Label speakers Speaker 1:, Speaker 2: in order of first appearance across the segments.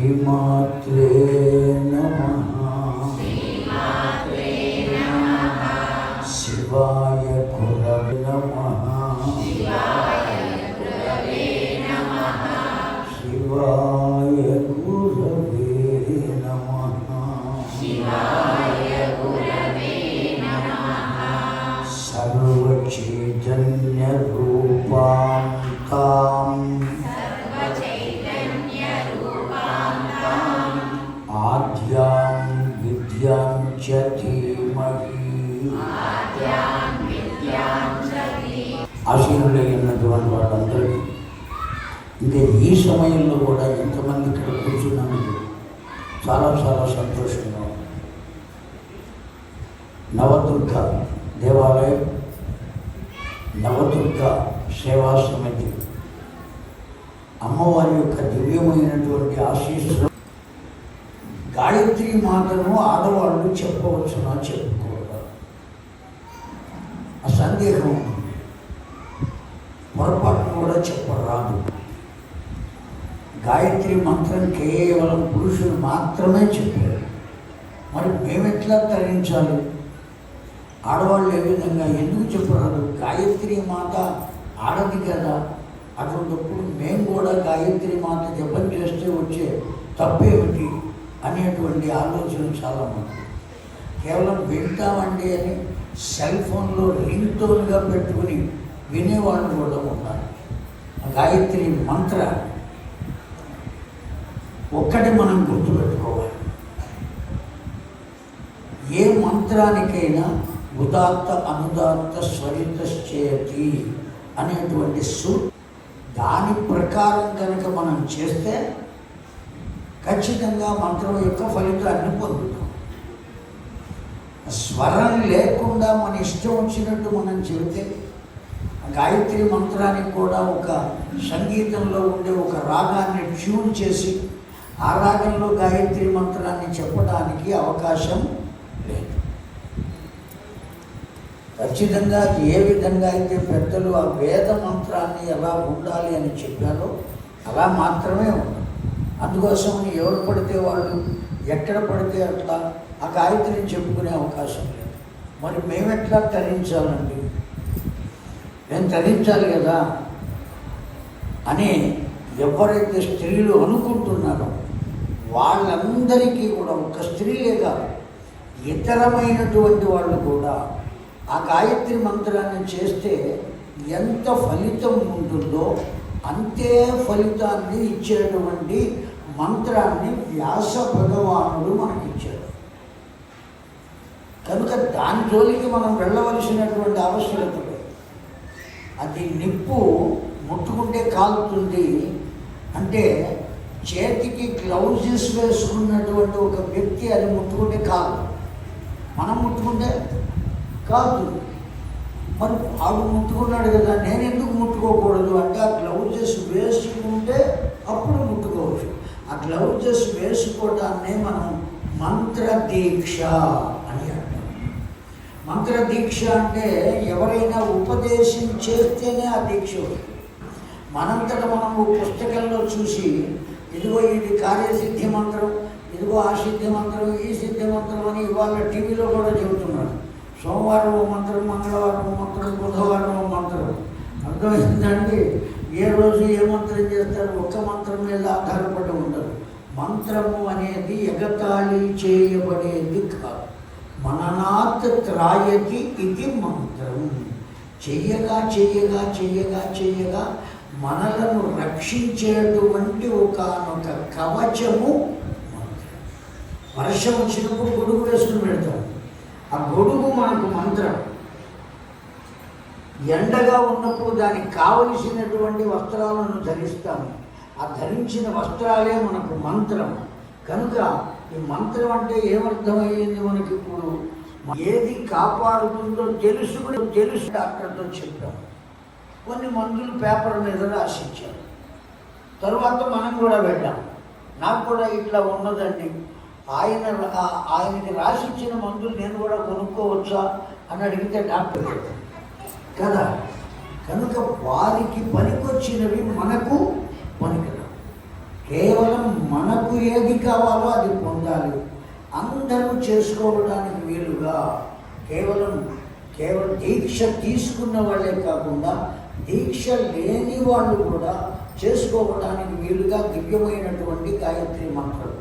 Speaker 1: శ్రీమాత్రే నమః. శివాయ గురవే నమః. శివాయ గురవే నమః. సర్వచైతన్య రూపాం తాం ఆద్యాం విద్యాం చ ధీమహి. ఆశీనులైనటువంటి వాళ్ళందరికీ ఇంకా ఈ సమయంలో కూడా ఎంతమంది ఇక్కడ కూర్చున్నందుకు చాలా చాలా సంతోషంగా ఉంది. నవదుర్గ దేవాలయం, నవదుర్గ సేవా సమితి అమ్మవారి యొక్క దివ్యమైనటువంటి ఆశీస్సులు. గాయత్రి మాతను ఆడవాళ్ళు చెప్పవచ్చునా చెప్పుకోవడం ఆ సందేహం ఉంది. పొరపాటు కూడా చెప్పరాదు. గాయత్రి మంత్రం కేవలం పురుషులు మాత్రమే చెప్పారు. మరి మేమెట్లా తరించాలి? ఆడవాళ్ళు ఏ విధంగా ఎందుకు చెప్పరాదు? గాయత్రి మాత ఆడది కదా, అటువంటిప్పుడు మేము కూడా గాయత్రి మాత జపం చేస్తే వచ్చే తప్పేమిటి అనేటువంటి ఆలోచన చాలామంది. కేవలం వింటామండి అని సెల్ ఫోన్లో రింగ్ టోన్గా పెట్టుకుని వినేవాళ్ళు కూడా ఉన్నారు. గాయత్రి మంత్ర ఒక్కటి మనం గుర్తుపెట్టుకోవాలి. ఏ మంత్రానికైనా ఉదాత్త అనుదాత్త స్వరితశ్చేతి అనేటువంటి దాని ప్రకారం కనుక మనం చేస్తే ఖచ్చితంగా మంత్రం యొక్క ఫలితాన్ని పొందుతాం. స్వరం లేకుండా మన ఇష్టం వచ్చినట్టు మనం చెబితే గాయత్రి మంత్రానికి కూడా ఒక సంగీతంలో ఉండే ఒక రాగాన్ని ట్యూన్ చేసి ఆ రాగంలో గాయత్రి మంత్రాన్ని చెప్పడానికి అవకాశం లేదు. ఖచ్చితంగా ఏ విధంగా అయితే పెద్దలు ఆ వేద మంత్రాన్ని ఎలా ఉండాలి అని చెప్పారో అలా మాత్రమే ఉండాలి. అందుకోసం ఎవరు పడితే వాళ్ళు ఎక్కడ పడితే అట్లా ఆ గాయత్రిని చెప్పుకునే అవకాశం లేదు. మరి మేమెట్లా తరించాలండి? మేము తరించాలి కదా అని ఎవరైతే స్త్రీలు అనుకుంటున్నారో వాళ్ళందరికీ కూడా ఒక స్త్రీలే కాదు, ఇతరమైనటువంటి వాళ్ళు కూడా ఆ గాయత్రి మంత్రాన్ని చేస్తే ఎంత ఫలితం ఉంటుందో అంతే ఫలితాన్ని ఇచ్చేటువంటి మంత్రాన్ని వ్యాస భగవానుడు మనకిచ్చాడు. కనుక దాని జోలికి మనం వెళ్ళవలసినటువంటి ఆవశ్యకత లేదు. అది నిప్పు ముట్టుకుంటే కాలుతుంది అంటే చేతికి గ్లౌజెస్ వేసుకున్నటువంటి ఒక వ్యక్తి అది ముట్టుకుంటే కాదు, మనం ముట్టుకుంటే కాలుతుంది. మరి వాడు ముట్టుకున్నాడు కదా, నేను ఎందుకు ముట్టుకోకూడదు అంటే ఆ గ్లౌజెస్ వేసుకుంటే అప్పుడు ముట్టుకోవచ్చు. ఆ గ్లౌజెస్ వేసుకోవడాన్నే మనం మంత్రదీక్ష అని అంటాం. మంత్రదీక్ష అంటే ఎవరైనా ఉపదేశం చేస్తేనే ఆ దీక్ష వస్తుంది. మనంతటా మనము పుస్తకంలో చూసి ఇదిగో ఇది కార్యసిద్ధి మంత్రం, ఇదిగో ఆ సిద్ధి మంత్రం, ఈ సిద్ధి మంత్రం అని ఇవాళ టీవీలో కూడా చెబుతున్నారు. సోమవారం ఓ మంత్రం, మంగళవారం ఓ మంత్రం, బుధవారం ఓ మంత్రం. అర్థమైందండి? ఏ రోజు ఏ మంత్రం చేస్తారు? ఒక్క మంత్రం మీద ఆధారపడి ఉండదు. మంత్రము అనేది ఎగతాళి చేయబడేది కాదు. మననాత్ త్రాయతి ఇది మంత్రం. చెయ్యగా చెయ్యగా చెయ్యగా చెయ్యగా మనలను రక్షించేటువంటి ఒకనొక కవచము మంత్రం. వర్షం వచ్చినప్పుడు గొడుగు వేసుకుని పెడతాం, ఆ గొడుగు మనకు మంత్రం. ఎండగా ఉన్నప్పుడు దానికి కావలసినటువంటి వస్త్రాలను ధరిస్తాము, ఆ ధరించిన వస్త్రాలే మనకు మంత్రం. కనుక ఈ మంత్రం అంటే ఏమర్థమయ్యింది మనకి? ఇప్పుడు ఏది కాపాడుతుందో తెలుసు డాక్టర్తో చెప్పాము. కొన్ని మందులు పేపర్ మీద రాసిచ్చారు. తర్వాత మనం కూడా వెళ్ళాం, నాకు కూడా ఇట్లా ఉన్నదండి, ఆయనకి రాసిచ్చిన మందులు నేను కూడా కొనుక్కోవచ్చా అని అడిగితే డాక్టర్ కదా. కనుక వారికి పనికొచ్చినవి మనకు పనికిరావు. కేవలం మనకు ఏది కావాలో అది పొందాలి. అందరూ చేసుకోవడానికి వీలుగా కేవలం దీక్ష తీసుకున్న వాళ్ళే కాకుండా దీక్ష లేని వాళ్ళు కూడా చేసుకోవడానికి వీలుగా దివ్యమైనటువంటి గాయత్రి మంత్రం.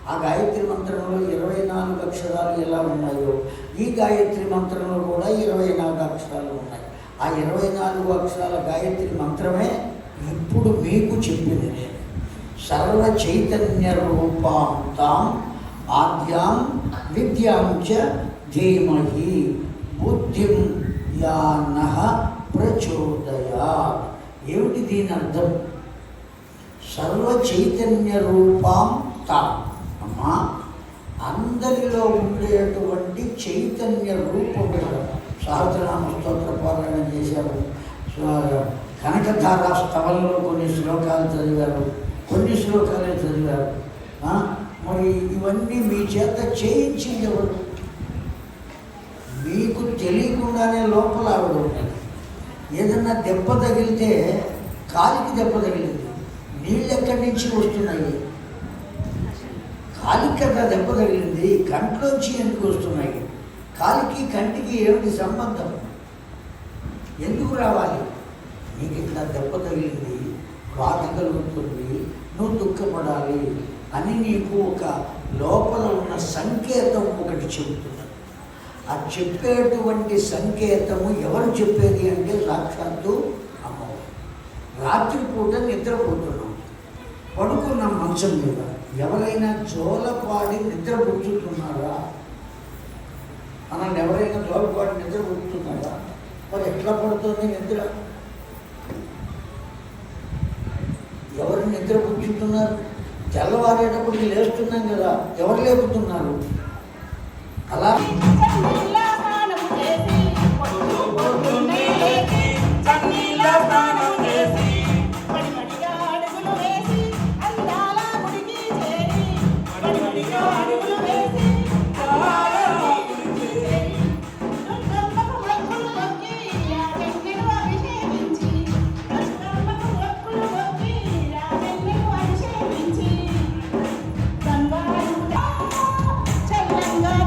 Speaker 1: ఆ గాయత్రి మంత్రంలో 24 అక్షరాలు ఎలా ఉన్నాయో ఈ గాయత్రి మంత్రంలో కూడా 24 అక్షరాలు ఉన్నాయి. ఆ 24 అక్షరాల గాయత్రి మంత్రమే ఇప్పుడు మీకు చెప్పింది నేను. సర్వ చైతన్య రూపాం తాం ఆద్యాం విద్యాం చ ధీమహి బుద్ధిం యానః ప్రచోదయాత్. ఏమిటి దీని అర్థం? సర్వ చైతన్య రూపాం తాం, అమ్మా అందరిలో ఉండేటువంటి చైతన్య రూపం. సహస్రనామ స్తోత్ర పారాయణ చేశారు, కనకధారా స్తవంలో కొన్ని శ్లోకాలు చదివారు, కొన్ని శ్లోకాలే చదివారు. మరి ఇవన్నీ మీ చేత చేయించింది ఎవరు? మీకు తెలియకుండానే లోపల ఆవిడ ఉన్నది. ఏదన్నా దెబ్బ తగిలితే కాలికి దెబ్బ తగిలింది, నీళ్ళు ఎక్కడి నుంచి వస్తున్నాయి? కాలికి కదా దెబ్బ తగిలింది, కంట్లోంచి ఎందుకు వస్తున్నాయి? కాలికి కంటికి ఏమిటి సంబంధం? ఎందుకు రావాలి? నీకు ఇక్కడ దెబ్బ తగిలింది, బాధ కలుగుతుంది, నువ్వు దుఃఖపడాలి అని నీకు ఒక లోపల ఉన్న సంకేతం ఒకటి చెబుతున్నది. ఆ చెప్పేటువంటి సంకేతము ఎవరు చెప్పేది అంటే సాక్షాత్తు అమ్మవారు. రాత్రిపూట నిద్రపోతున్నాం, పడుకున్నాం మంచం మీద, ఎవరైనా జోలపాడి నిద్ర పుచ్చుతున్నారా? మనల్ని ఎవరైనా జోలపాడి నిద్ర పుచ్చుతున్నారా? మరి ఎట్లా పడుతుంది నిద్ర? ఎవరు నిద్ర పుచ్చుతున్నారు? తెల్లవారేటప్పటికి లేస్తున్నాం కదా, ఎవరు లేపుతున్నారు? అలా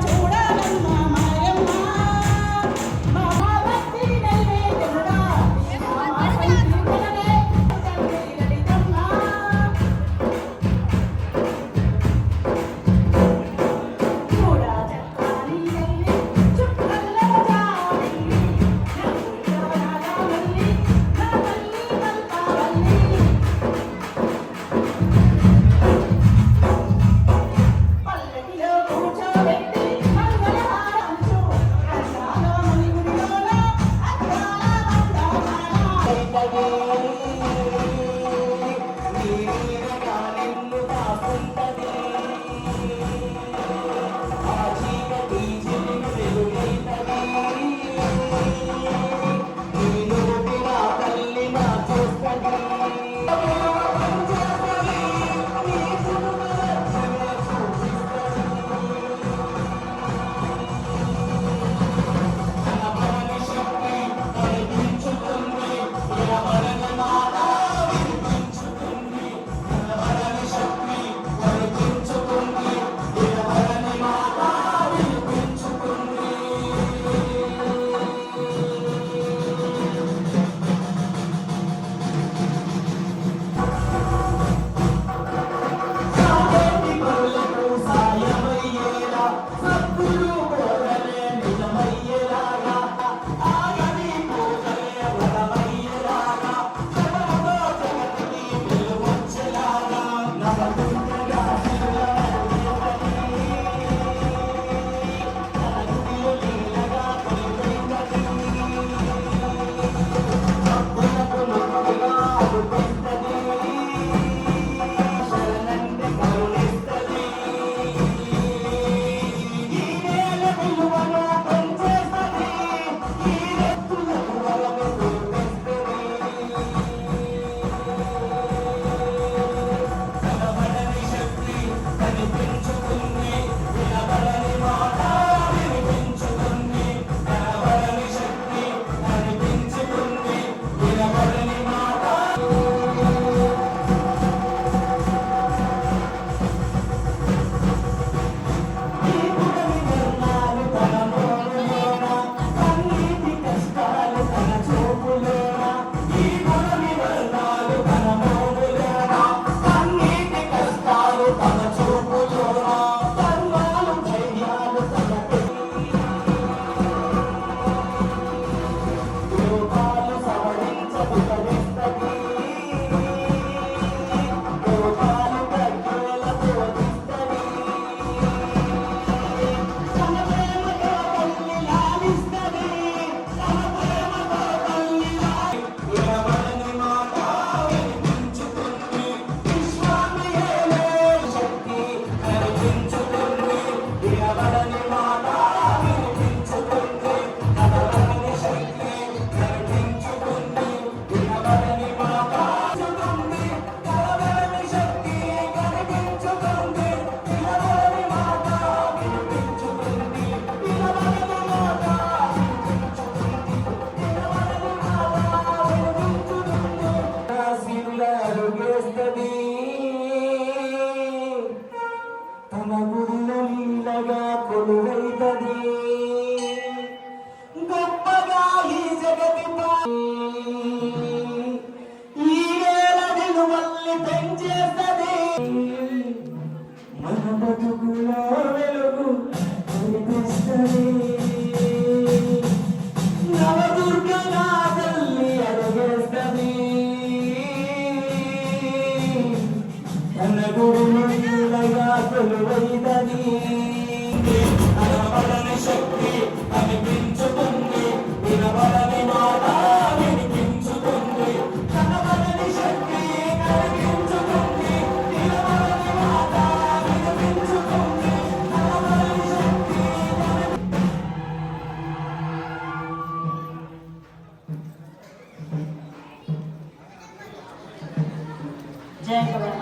Speaker 2: చూడాలమ్మా మాయమ్మ కొలువైదని కనబడని శక్తి కనిపించుతుంది, వినబడని మాట వినిపించుతుంది. కనబడని శక్తి కనిపించుతుంది, వినబడని మాట వినిపించుతుంది. కనబడని శక్తి
Speaker 3: జయ